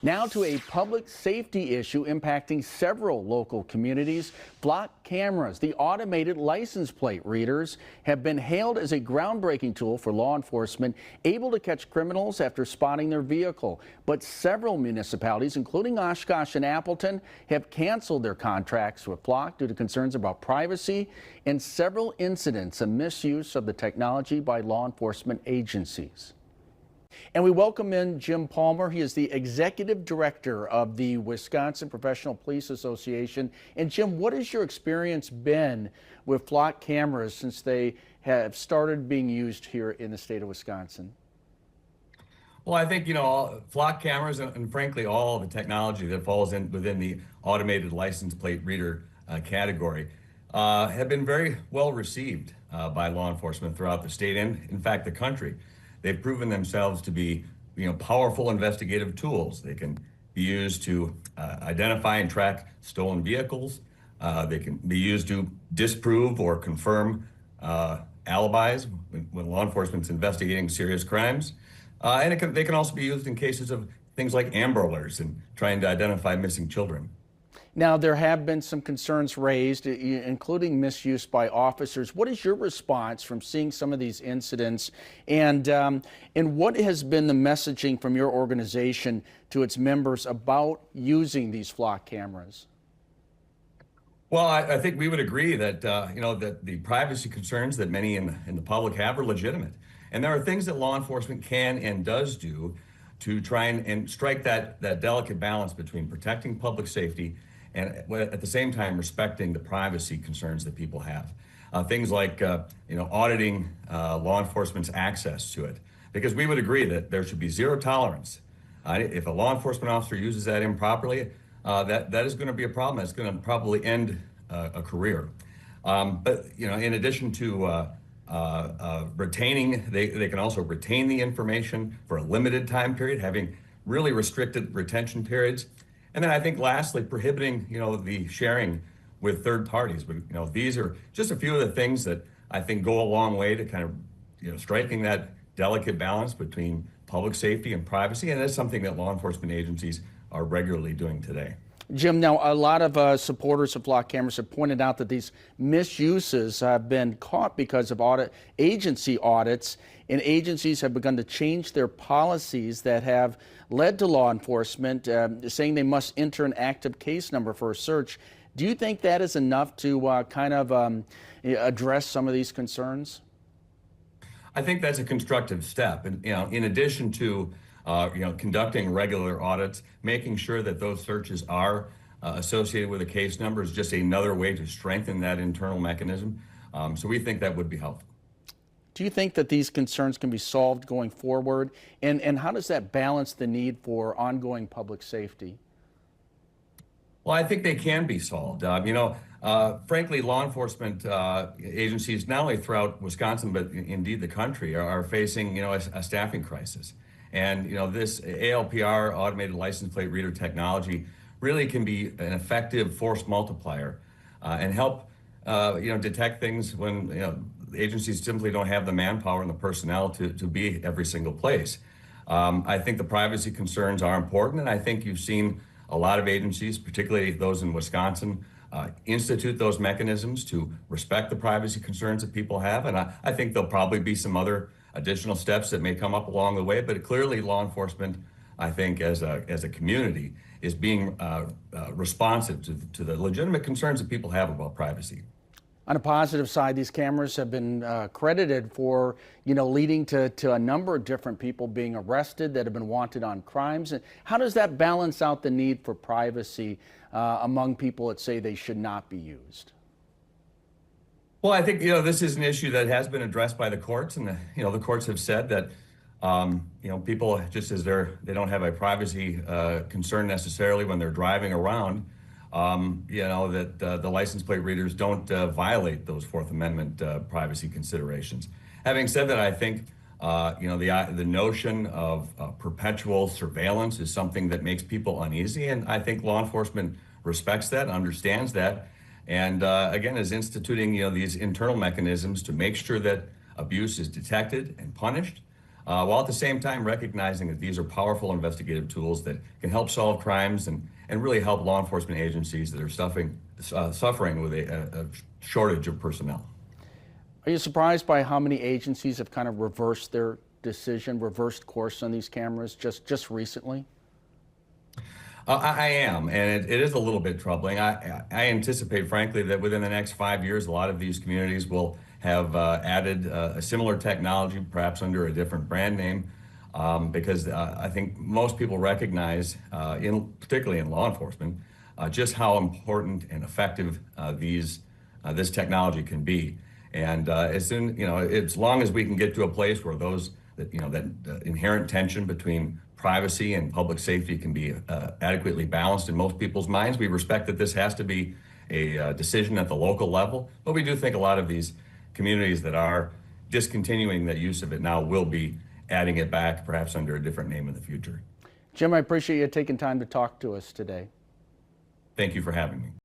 Now to a public safety issue impacting several local communities. Flock cameras, the automated license plate readers, have been hailed as a groundbreaking tool for law enforcement, able to catch criminals after spotting their vehicle. But several municipalities, including Oshkosh and Appleton, have canceled their contracts with Flock due to concerns about privacy and several incidents of misuse of the technology by law enforcement agencies. And we welcome in Jim Palmer. He is the executive director of the Wisconsin Professional Police Association. And Jim, what has your experience been with Flock cameras since they have started being used here in the state of Wisconsin? Well, I think, flock cameras and frankly, all the technology that falls in within the automated license plate reader category have been very well received by law enforcement throughout the state and, in fact, the country. They've proven themselves to be, powerful investigative tools. They can be used to identify and track stolen vehicles. They can be used to disprove or confirm alibis when law enforcement's investigating serious crimes. And they can also be used in cases of things like Amber Alerts and trying to identify missing children. Now, there have been some concerns raised, including misuse by officers. What is your response from seeing some of these incidents? And what has been the messaging from your organization to its members about using these flock cameras? Well, I think we would agree that, that the privacy concerns that many in the public have are legitimate. And there are things that law enforcement can and does do to try and strike that delicate balance between protecting public safety and at the same time respecting the privacy concerns that people have. Things like auditing law enforcement's access to it, because we would agree that there should be zero tolerance. If a law enforcement officer uses that improperly, that is going to be a problem. That's going to probably end a career. But in addition to retaining, they can also retain the information for a limited time period, having really restricted retention periods. And then I think lastly, prohibiting, the sharing with third parties. But, these are just a few of the things that I think go a long way to kind of, striking that delicate balance between public safety and privacy. And that's something that law enforcement agencies are regularly doing today. Jim, now a lot of supporters of flock cameras have pointed out that these misuses have been caught because of agency audits, and agencies have begun to change their policies that have led to law enforcement saying they must enter an active case number for a search. Do you think that is enough to address some of these concerns? I think that's a constructive step. And, in addition to conducting regular audits, making sure that those searches are associated with a case number is just another way to strengthen that internal mechanism. So we think that would be helpful. Do you think that these concerns can be solved going forward? And how does that balance the need for ongoing public safety? Well, I think they can be solved. Frankly, law enforcement agencies, not only throughout Wisconsin, but indeed the country, are facing, a staffing crisis. And, this ALPR, automated license plate reader technology, really can be an effective force multiplier and help, detect things when, agencies simply don't have the manpower and the personnel to be every single place. I think the privacy concerns are important, and I think you've seen a lot of agencies, particularly those in Wisconsin, institute those mechanisms to respect the privacy concerns that people have. And I think there'll probably be some other additional steps that may come up along the way, but clearly law enforcement, I think, as a community, is being responsive to the legitimate concerns that people have about privacy. On a positive side, these cameras have been credited for, leading to a number of different people being arrested that have been wanted on crimes. And how does that balance out the need for privacy among people that say they should not be used? Well, I think, this is an issue that has been addressed by the courts, and the courts have said that, people, just as they don't have a privacy concern necessarily when they're driving around, that the license plate readers don't violate those Fourth Amendment privacy considerations. Having said that, I think, the notion of perpetual surveillance is something that makes people uneasy, and I think law enforcement respects that, understands that, and again, is instituting, these internal mechanisms to make sure that abuse is detected and punished. while at the same time recognizing that these are powerful investigative tools that can help solve crimes and really help law enforcement agencies that are suffering with a shortage of personnel. Are you surprised by how many agencies have kind of reversed their decision, reversed course on these cameras just recently? I am, and it is a little bit troubling. I anticipate, frankly, that within the next 5 years, a lot of these communities will have added a similar technology, perhaps under a different brand name, because I think most people recognize, particularly in law enforcement, just how important and effective this technology can be. And as long as we can get to a place where that inherent tension between privacy and public safety can be adequately balanced in most people's minds. We respect that this has to be a decision at the local level, but we do think a lot of these communities that are discontinuing the use of it now will be adding it back, perhaps under a different name in the future. Jim, I appreciate you taking time to talk to us today. Thank you for having me.